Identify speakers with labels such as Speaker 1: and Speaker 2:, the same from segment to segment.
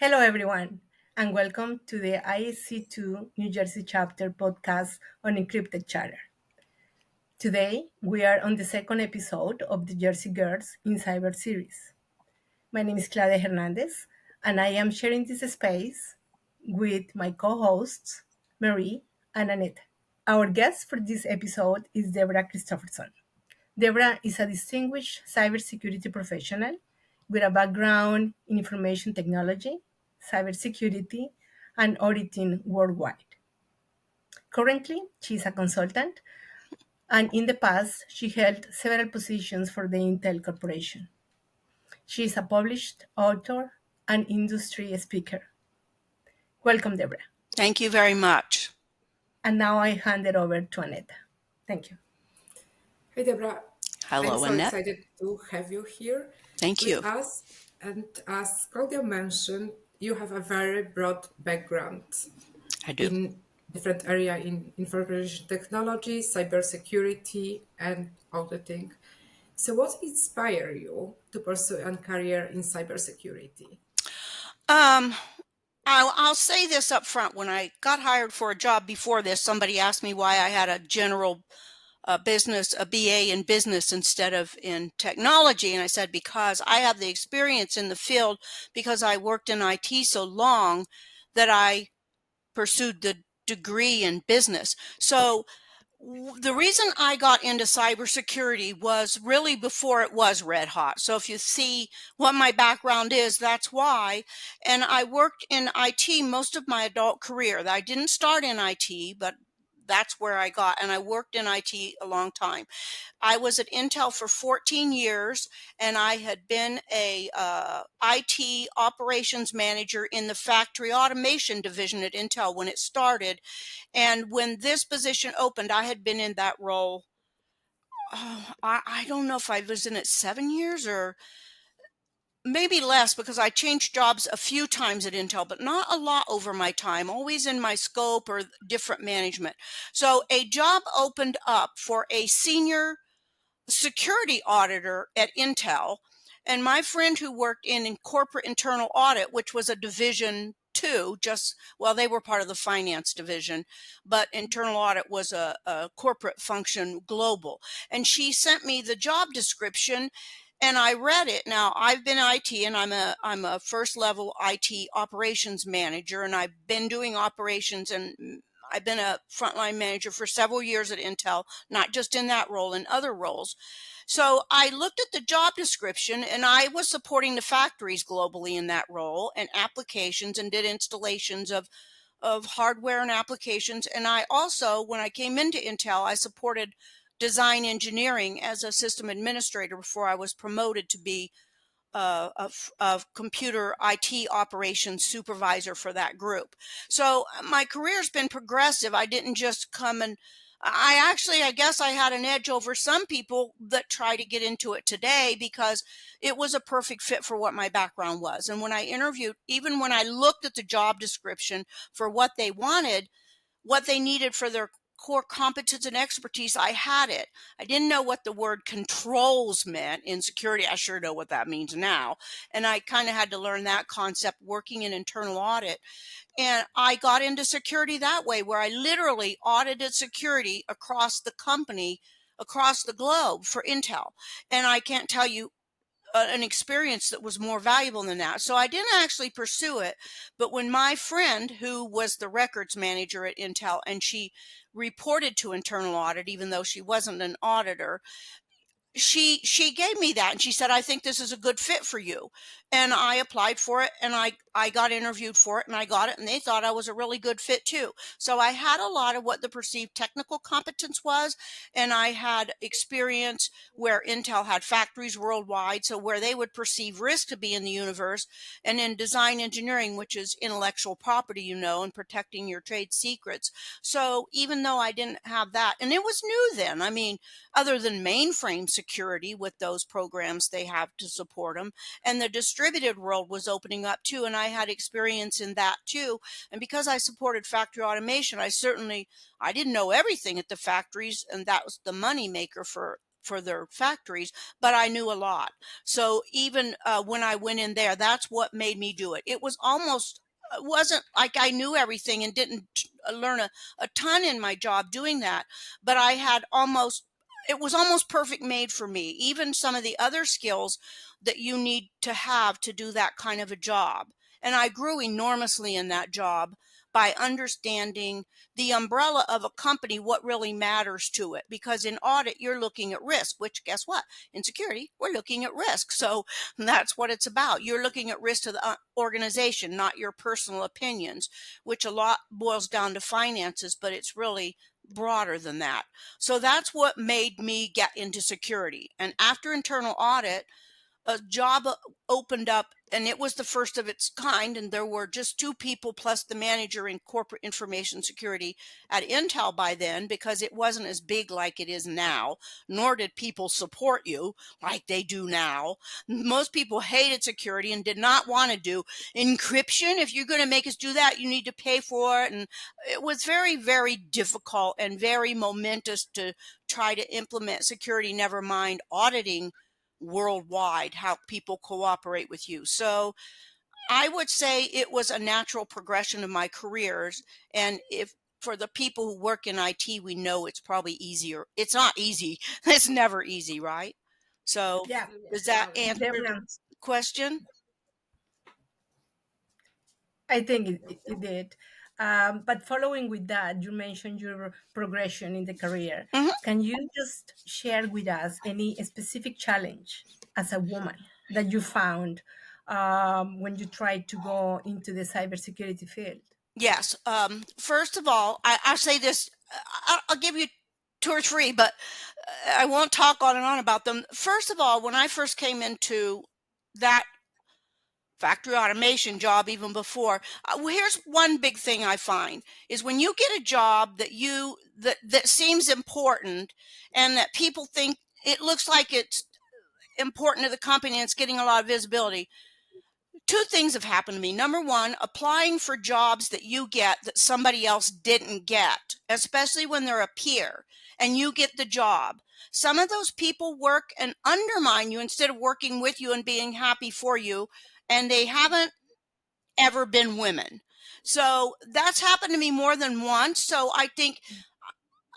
Speaker 1: Hello, everyone, and welcome to the ISC2 New Jersey Chapter podcast on Encrypted Charter. Today, we are on the second episode of the Jersey Girls in Cyber series. My name is Claudia Hernandez, and I am sharing this space with my co hosts, Marie and Annette. Our guest for this episode is Deborah Christofferson. Deborah is a distinguished cybersecurity professional with a background in information technology, cybersecurity, and auditing worldwide. Currently, she is a consultant, and in the past, she held several positions for the Intel Corporation. She is a published author and industry speaker. Welcome, Deborah.
Speaker 2: Thank you very much.
Speaker 1: And now I hand it over to Annette. Thank you.
Speaker 3: Hey, Deborah. I'm
Speaker 2: Hello,
Speaker 3: so
Speaker 2: Annette.
Speaker 3: excited to have you here
Speaker 2: Thank you.
Speaker 3: with us. And as Claudia mentioned, you have a very broad background
Speaker 2: I do.
Speaker 3: in different area in information technology, cybersecurity, and auditing. So what inspired you to pursue a career in cybersecurity?
Speaker 2: I'll say this up front. When I got hired for a job before this, somebody asked me why I had a general business, a BA in business instead of in technology. And I said, because I have the experience in the field, because I worked in IT so long that I pursued the degree in business. So the reason I got into cybersecurity was really before it was red hot. So if you see what my background is, that's why. And I worked in IT most of my adult career. I didn't start in IT, but that's where I got, and I worked in IT a long time. I was at Intel for 14 years, and I had been a IT operations manager in the factory automation division at Intel when it started. And when this position opened, I had been in that role. I don't know if I was in it 7 years or maybe less, because I changed jobs a few times at Intel, but not a lot over my time, always in my scope or different management. So a job opened up for a senior security auditor at Intel. And my friend who worked in corporate internal audit, which was a division two, they were part of the finance division, but internal audit was a corporate function global. And she sent me the job description and I read it. Now I've been IT, and I'm a first level IT operations manager, and I've been doing operations, and I've been a frontline manager for several years at Intel, not just in that role, in other roles. So I looked at the job description, and I was supporting the factories globally in that role and applications, and did installations of hardware and applications. And I also, when I came into Intel, I supported design engineering as a system administrator before I was promoted to be a computer IT operations supervisor for that group. So my career's been progressive. I didn't just come and I guess I had an edge over some people that try to get into it today, because it was a perfect fit for what my background was. And when I interviewed, even when I looked at the job description for what they wanted, what they needed for their core competence and expertise, I had it. I didn't know what the word controls meant in security. I sure know what that means now. And I kind of had to learn that concept working in internal audit. And I got into security that way, where I literally audited security across the company, across the globe for Intel. And I can't tell you an experience that was more valuable than that. So I didn't actually pursue it. But when my friend, who was the records manager at Intel, and she reported to internal audit, even though she wasn't an auditor, she gave me that, and she said, I think this is a good fit for you. And I applied for it, and I got interviewed for it, and I got it, and they thought I was a really good fit too. So I had a lot of what the perceived technical competence was, and I had experience where Intel had factories worldwide, so where they would perceive risk to be in the universe, and in design engineering, which is intellectual property, and protecting your trade secrets. So even though I didn't have that, and it was new then, I mean, other than mainframe security with those programs they have to support them, and the distributed world was opening up too, and I had experience in that too. And because I supported factory automation, I didn't know everything at the factories, and that was the money maker for for their factories, but I knew a lot. So even when I went in there, that's what made me do it. It was almost, it wasn't like I knew everything and didn't learn a ton in my job doing that, but I had almost, it was almost perfect made for me. Even some of the other skills that you need to have to do that kind of a job. And I grew enormously in that job by understanding the umbrella of a company, what really matters to it. Because in audit, you're looking at risk, which guess what? In security, we're looking at risk. So that's what it's about. You're looking at risk to the organization, not your personal opinions, which a lot boils down to finances, but it's really broader than that. So that's what made me get into security. And after internal audit, a job opened up, and it was the first of its kind, and there were just two people plus the manager in corporate information security at Intel by then, because it wasn't as big like it is now, nor did people support you like they do now. Most people hated security and did not want to do encryption. If you're going to make us do that, you need to pay for it. And it was very, very difficult and very momentous to try to implement security, never mind auditing worldwide, how people cooperate with you. So I would say it was a natural progression of my careers. And if for the people who work in IT, we know it's probably easier. It's not easy. It's never easy, right? So
Speaker 1: Yeah,
Speaker 2: does that answer the
Speaker 1: definitely.
Speaker 2: question?
Speaker 1: I think it did. But following with that, you mentioned your progression in the career.
Speaker 2: Mhm.
Speaker 1: Can you just share with us any specific challenge as a woman that you found when you tried to go into the cybersecurity field?
Speaker 2: Yes. First of all, I'll say this. I'll give you two or three, but I won't talk on and on about them. First of all, when I first came into that factory automation job, even before, well, here's one big thing I find is when you get a job that seems important and that people think it looks like it's important to the company and it's getting a lot of visibility. Two things have happened to me. Number one, applying for jobs that you get that somebody else didn't get, especially when they're a peer and you get the job. Some of those people work and undermine you instead of working with you and being happy for you, and they haven't ever been women. So that's happened to me more than once. So I think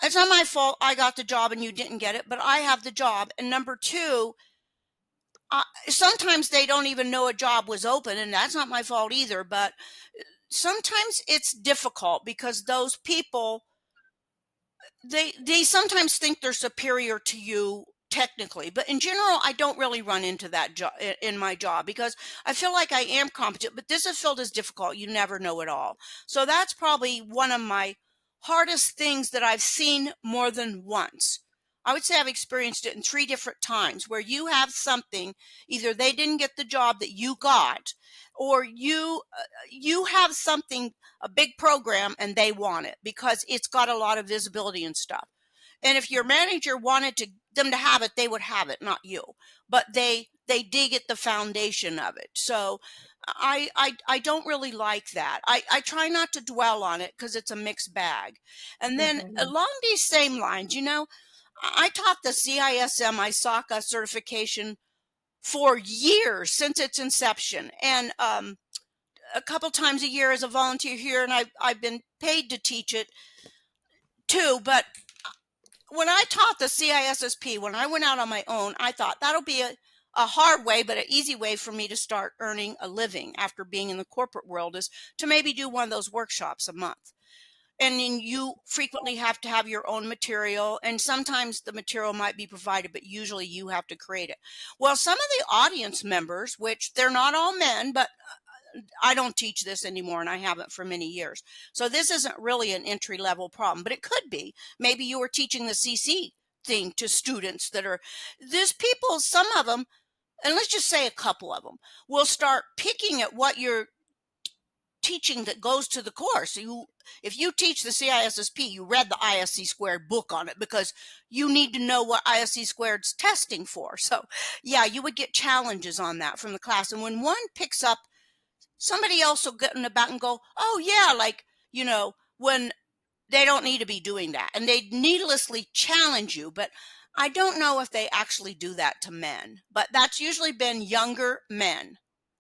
Speaker 2: it's not my fault I got the job and you didn't get it, but I have the job. And number two, sometimes they don't even know a job was open, and that's not my fault either. But sometimes it's difficult because those people, they sometimes think they're superior to you technically, but in general I don't really run into that in my job, because I feel like I am competent, but this field is difficult. You never know it all. So that's probably one of my hardest things that I've seen more than once. I would say I've experienced it in three different times where you have something, either they didn't get the job that you got, or you have something, a big program, and they want it because it's got a lot of visibility and stuff. And if your manager wanted them to have it, they would have it, not you. But they dig at the foundation of it. So I don't really like that. I try not to dwell on it because it's a mixed bag. And then
Speaker 1: Mhm.
Speaker 2: along these same lines, I taught the CISM ISACA certification for years, since its inception, and a couple times a year as a volunteer here, and I've been paid to teach it too. But when I taught the CISSP, when I went out on my own, I thought that'll be a hard way, but an easy way for me to start earning a living after being in the corporate world, is to maybe do one of those workshops a month. And then you frequently have to have your own material, and sometimes the material might be provided, but usually you have to create it. Well, some of the audience members, which they're not all men, but I don't teach this anymore, and I haven't for many years. So this isn't really an entry level problem, but it could be. Maybe you were teaching the CC thing to students that are, there's people, some of them, and let's just say a couple of them, will start picking at what you're teaching that goes to the course. If you teach the CISSP, you read the ISC squared book on it because you need to know what ISC squared's testing for. So yeah, you would get challenges on that from the class. And when one picks up, somebody else will get in the back and go, oh yeah, like, when they don't need to be doing that, and they needlessly challenge you. But I don't know if they actually do that to men, but that's usually been younger men.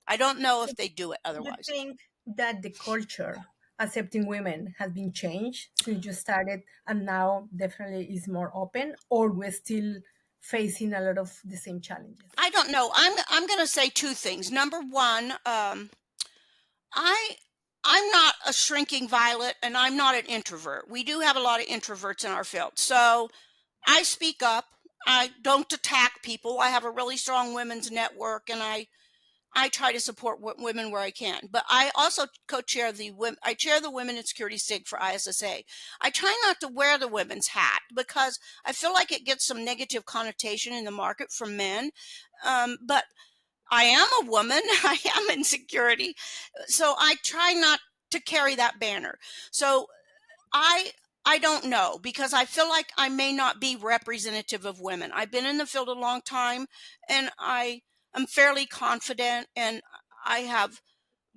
Speaker 2: I don't know
Speaker 1: So
Speaker 2: if they do it
Speaker 1: you
Speaker 2: otherwise.
Speaker 1: think that the culture accepting women has been changed since you started and now definitely is more open, or we're still facing a lot of the same challenges?
Speaker 2: I don't know. I'm going to say two things. Number one, I I'm not a shrinking violet, and I'm not an introvert. We do have a lot of introverts in our field, so I speak up. I don't attack people. I have a really strong women's network, and I try to support women where I can. But I also co-chair I chair the Women in Security SIG for ISSA. I try not to wear the women's hat because I feel like it gets some negative connotation in the market from men. But I am a woman. I am in security, so I try not to carry that banner. So I I don't know because I feel like I may not be representative of women. I've been in the field a long time, and I am fairly confident, and I have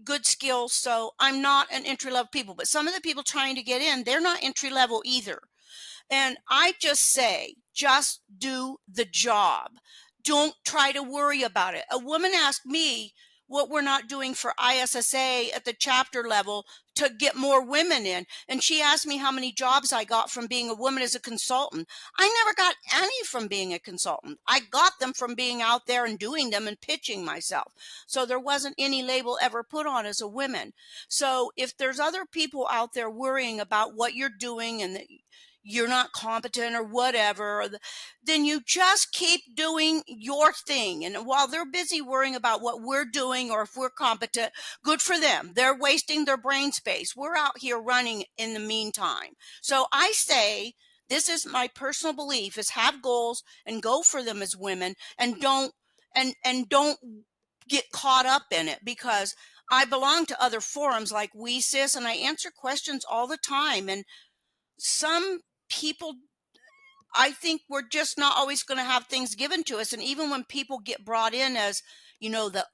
Speaker 2: good skills, so I'm not an entry level people. But some of the people trying to get in, they're not entry level either. And I just say, just do the job. Don't try to worry about it. A woman asked me what we're not doing for ISSA at the chapter level to get more women in. And she asked me how many jobs I got from being a woman as a consultant. I never got any from being a consultant. I got them from being out there and doing them and pitching myself. So there wasn't any label ever put on as a woman. So if there's other people out there worrying about what you're doing and that you're not competent or whatever, then you just keep doing your thing. And while they're busy worrying about what we're doing or if we're competent, good for them. They're wasting their brain space. We're out here running in the meantime. So I say, this is my personal belief, is have goals and go for them as women, and don't get caught up in it, because I belong to other forums like WeSys, and I answer questions all the time. And some people, I think we're just not always going to have things given to us. And even when people get brought in as, the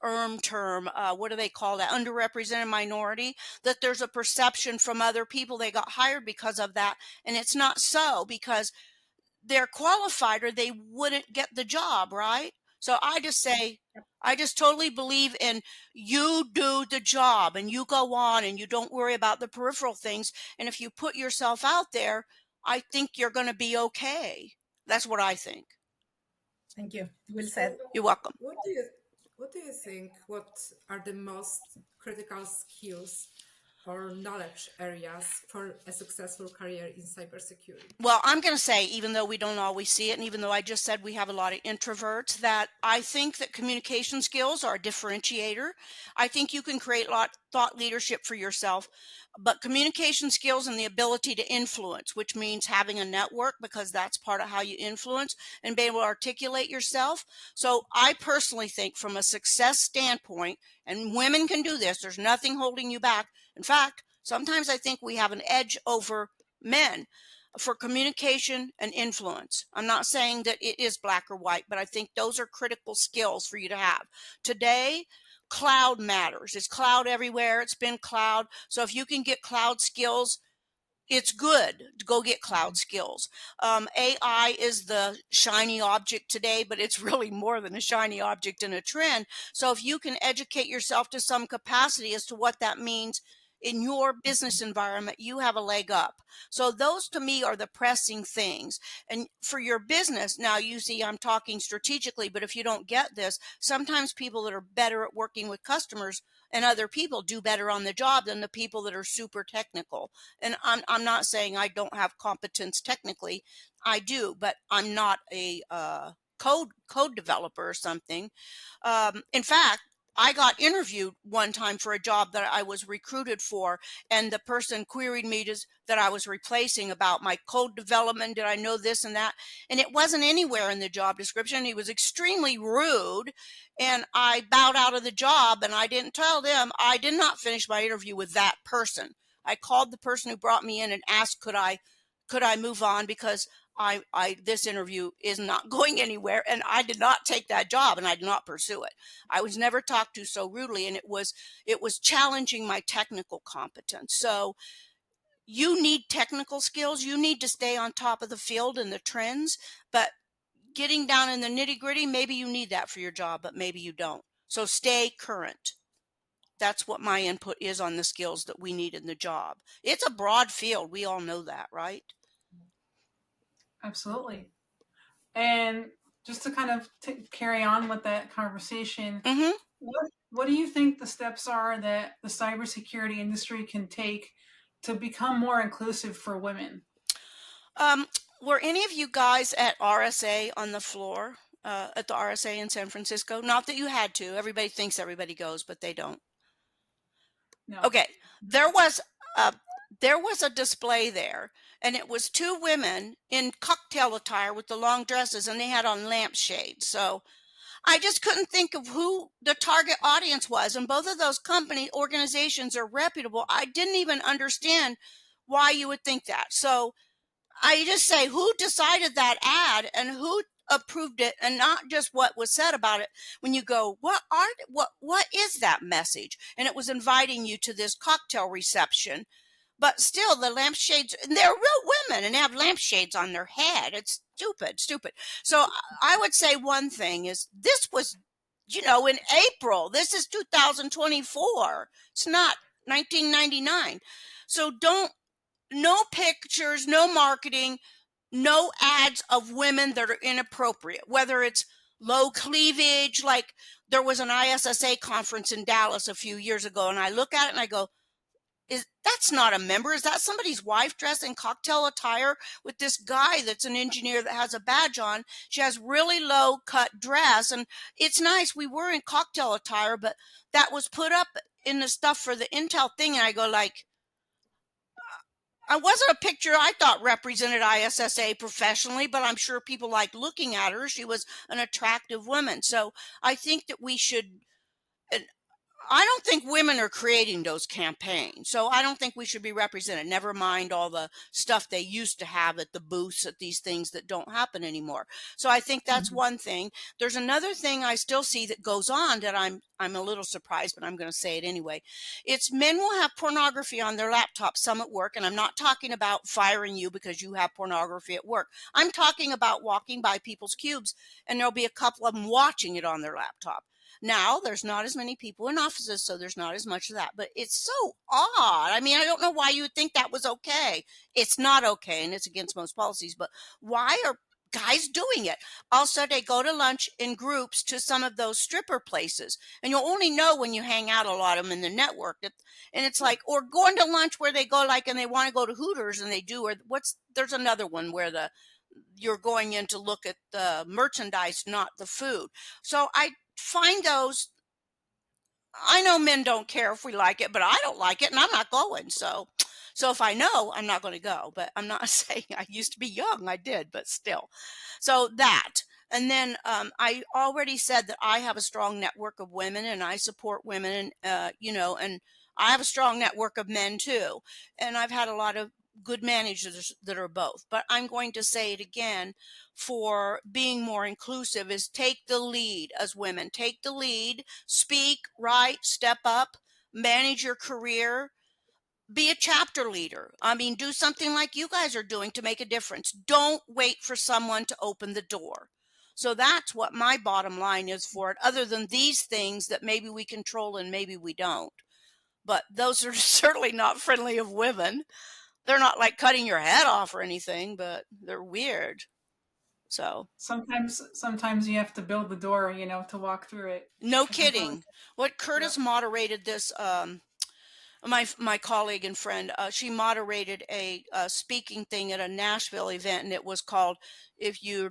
Speaker 2: term, what do they call that? Underrepresented minority, that there's a perception from other people they got hired because of that. And it's not so, because they're qualified or they wouldn't get the job, right? So I just say, I just totally believe in, you do the job and you go on and you don't worry about the peripheral things. And if you put yourself out there, I think you're going to be okay. That's what I think.
Speaker 1: Thank you. Well said.
Speaker 3: So,
Speaker 2: You're welcome.
Speaker 3: what do you think? What are the most critical skills or knowledge areas for a successful career in cybersecurity?
Speaker 2: Well, I'm going to say, even though we don't always see it, and even though I just said we have a lot of introverts, that I think that communication skills are a differentiator. I think you can create a lot thought leadership for yourself, but communication skills and the ability to influence, which means having a network, because that's part of how you influence, and be able to articulate yourself. So I personally think, from a success standpoint, and women can do this, there's nothing holding you back. In fact, sometimes I think we have an edge over men for communication and influence. I'm not saying that it is black or white, but I think those are critical skills for you to have. Today, cloud matters. It's cloud everywhere. It's been cloud. So if you can get cloud skills, it's good to go get cloud skills. AI is the shiny object today, but it's really more than a shiny object and a trend. So if you can educate yourself to some capacity as to what that means in your business environment, you have a leg up. So those to me are the pressing things. And for your business, now you see I'm talking strategically, but if you don't get this, sometimes people that are better at working with customers and other people do better on the job than the people that are super technical. And I'm not saying I don't have competence technically. I do, but I'm not a code developer or something. In fact, I got interviewed one time for a job that I was recruited for, and the person queried me that I was replacing about my code development. Did I know this and that? And it wasn't anywhere in the job description. He was extremely rude, and I bowed out of the job, and I didn't tell them. I did not finish my interview with that person. I called the person who brought me in and asked, could I move on, because this interview is not going anywhere, and I did not take that job, and I did not pursue it. I was never talked to so rudely, and it was challenging my technical competence. So you need technical skills. You need to stay on top of the field and the trends, but getting down in the nitty gritty, maybe you need that for your job, but maybe you don't. So stay current. That's what my input is on the skills that we need in the job. It's a broad field. We all know that, right?
Speaker 4: Absolutely. And just to kind of carry on with that conversation,
Speaker 2: Mm-hmm.
Speaker 4: what do you think the steps are that the cybersecurity industry can take to become more inclusive for women?
Speaker 2: Were any of you guys at RSA on the floor, at the RSA in San Francisco? Not that you had to. Everybody thinks everybody goes, but they don't.
Speaker 4: No.
Speaker 2: Okay, there was a display there, and it was two women in cocktail attire with the long dresses, and they had on lampshades. So I just couldn't think of who the target audience was, and both of those organizations are reputable. I didn't even understand why you would think that. So I just say, who decided that ad and who approved it, and not just what was said about it. When you go, what is that message? And it was inviting you to this cocktail reception, but still the lampshades, and they're real women and they have lampshades on their head. It's stupid. So I would say one thing is, this was, in April. This is 2024. It's not 1999. So no pictures, no marketing, no ads of women that are inappropriate, whether it's low cleavage. Like, there was an ISSA conference in Dallas a few years ago, and I look at it and I go, that's not a member. Is that somebody's wife dressed in cocktail attire with this guy that's an engineer that has a badge on? She has really low cut dress, and it's nice. We were in cocktail attire, but that was put up in the stuff for the Intel thing, and I go like, I wasn't a picture I thought represented ISSA professionally, but I'm sure people liked looking at her. She was an attractive woman. So I think that we should, I don't think women are creating those campaigns. So I don't think we should be represented. Never mind all the stuff they used to have at the booths at these things that don't happen anymore. So I think that's one thing. There's another thing I still see that goes on that I'm a little surprised, but I'm going to say it anyway. It's men will have pornography on their laptop, some at work, and I'm not talking about firing you because you have pornography at work. I'm talking about walking by people's cubes and there'll be a couple of them watching it on their laptop. Now, there's not as many people in offices, so there's not as much of that. But it's so odd. I mean, I don't know why you would think that was okay. It's not okay, and it's against most policies. But why are guys doing it? Also, they go to lunch in groups to some of those stripper places, and you'll only know when you hang out a lot of them in the network. And it's like, or going to lunch where they go like, and they want to go to Hooters, and they do, or there's another one where you're going in to look at the merchandise, not the food. So I find those. I know men don't care if we like it, but I don't like it, and I'm not going. So if I know, I'm not going to go. But I'm not saying I used to be young. I did, but still. So that. And then I already said that I have a strong network of women, and I support women, and and I have a strong network of men too. And I've had a lot of good managers that are both. But I'm going to say it again, for being more inclusive is take the lead as women. Take the lead, speak, write, step up, manage your career, be a chapter leader. I mean, do something like you guys are doing to make a difference. Don't wait for someone to open the door. So that's what my bottom line is for it, other than these things that maybe we control and maybe we don't. But those are certainly not friendly of women. They're not like cutting your head off or anything, but they're weird. So
Speaker 4: Sometimes you have to build the door, to walk through it.
Speaker 2: no
Speaker 4: I completely.
Speaker 2: kidding. What Curtis moderated this, my colleague and friend, she moderated a speaking thing at a Nashville event, and it was called if you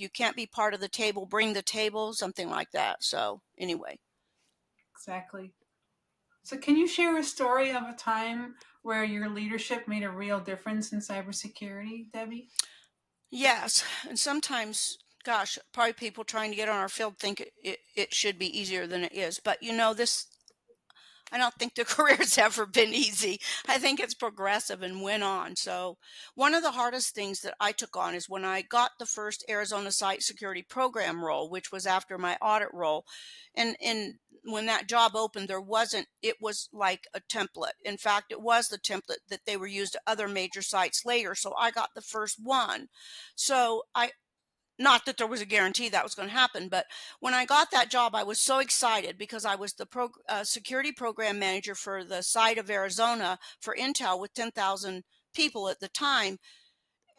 Speaker 2: can't be part of the table, bring the table, something like that. So anyway.
Speaker 4: Exactly. So can you share a story of a time where your leadership made a real difference in cybersecurity, Debbie?
Speaker 2: Yes, and sometimes, gosh, probably people trying to get on our field think it should be easier than it is. But I don't think the career's ever been easy. I think it's progressive and went on. So one of the hardest things that I took on is when I got the first Arizona Site Security Program role, which was after my audit role. And when that job opened, it was like a template. In fact, it was the template that they were used at other major sites later. So I got the first one. So not that there was a guarantee that was going to happen, but when I got that job, I was so excited because I was the security program manager for the site of Arizona for Intel with 10,000 people at the time,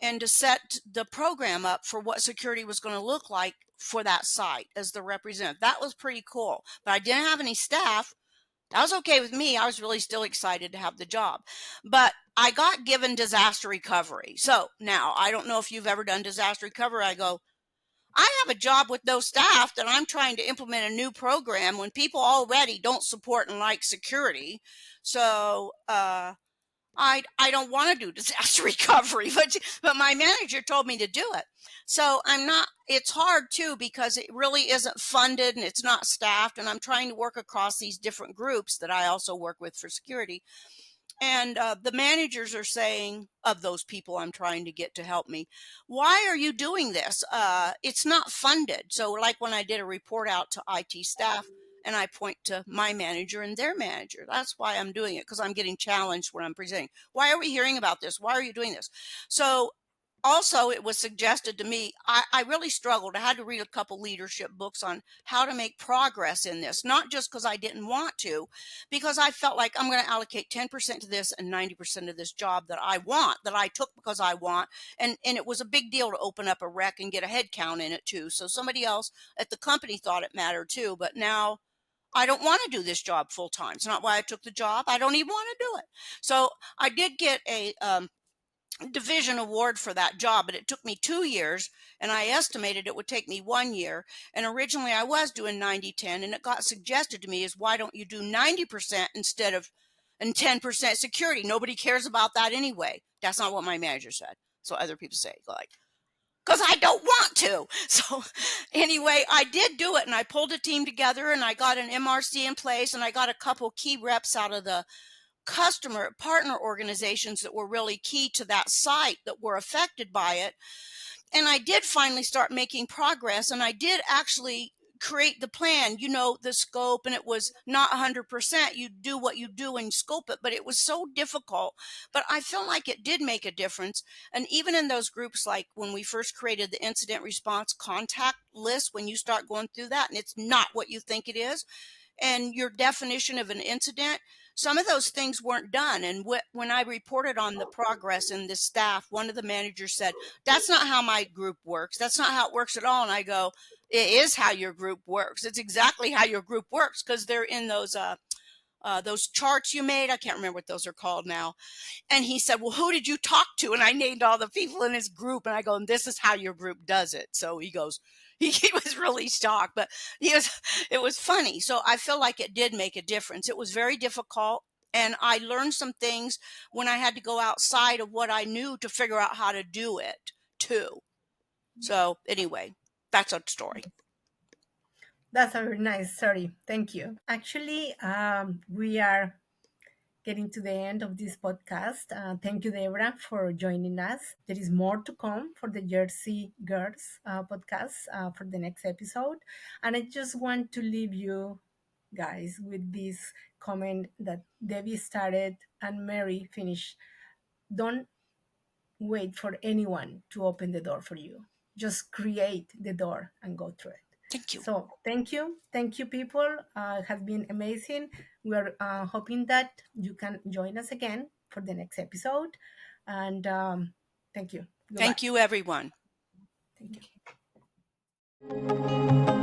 Speaker 2: and to set the program up for what security was going to look like for that site as the representative. That was pretty cool, but I didn't have any staff. That was okay with me. I was really still excited to have the job, but I got given disaster recovery. So now I don't know if you've ever done disaster recovery. I have a job with no staff that I'm trying to implement a new program when people already don't support and like security. So I don't want to do disaster recovery, but my manager told me to do it. So I'm not. It's hard too because it really isn't funded and it's not staffed, and I'm trying to work across these different groups that I also work with for security. And the managers are saying, of those people I'm trying to get to help me, why are you doing this? It's not funded. So, like when I did a report out to IT staff, and I point to my manager and their manager, that's why I'm doing it, because I'm getting challenged when I'm presenting. Why are we hearing about this? Why are you doing this? So, also, it was suggested to me, I really struggled. I had to read a couple leadership books on how to make progress in this, not just because I didn't want to, because I felt like I'm going to allocate 10% to this and 90% of this job that I want, that I took because I want. And it was a big deal to open up a rec and get a head count in it too. So somebody else at the company thought it mattered too, but now I don't want to do this job full time. It's not why I took the job. I don't even want to do it. So I did get a division award for that job, but it took me 2 years, and I estimated it would take me 1 year. And originally I was doing 90-10, and it got suggested to me is, why don't you do 90% instead of and 10% security? Nobody cares about that anyway. That's not what my manager said. So other people say, like, because I don't want to. So anyway, I did do it, and I pulled a team together, and I got an MRC in place, and I got a couple key reps out of the customer partner organizations that were really key to that site that were affected by it. And I did finally start making progress, and I did actually create the plan, the scope, and it was not 100%. You do what you do and scope it, but it was so difficult. But I feel like it did make a difference. And even in those groups, like when we first created the incident response contact list, when you start going through that and it's not what you think it is, and your definition of an incident, some of those things weren't done. And when I reported on the progress in the staff, one of the managers said, that's not how my group works. That's not how it works at all. And I go, it is how your group works. It's exactly how your group works, because they're in those charts you made. I can't remember what those are called now. And he said, well, who did you talk to? And I named all the people in his group, and I go, and this is how your group does it. So he goes, he was really shocked, but it was funny. So I feel like it did make a difference. It was very difficult. And I learned some things when I had to go outside of what I knew to figure out how to do it too. So anyway, that's a story.
Speaker 1: That's a very nice story. Thank you. Actually, we are getting to the end of this podcast. Thank you, Deborah, for joining us. There is more to come for the Jersey Girls podcast for the next episode. And I just want to leave you guys with this comment that Debbie started and Mary finished. Don't wait for anyone to open the door for you. Just create the door and go through it.
Speaker 2: Thank you.
Speaker 1: So thank you. Thank you, people. It has been amazing. We're hoping that you can join us again for the next episode. And thank you. Goodbye.
Speaker 2: Thank you, everyone.
Speaker 1: Thank you.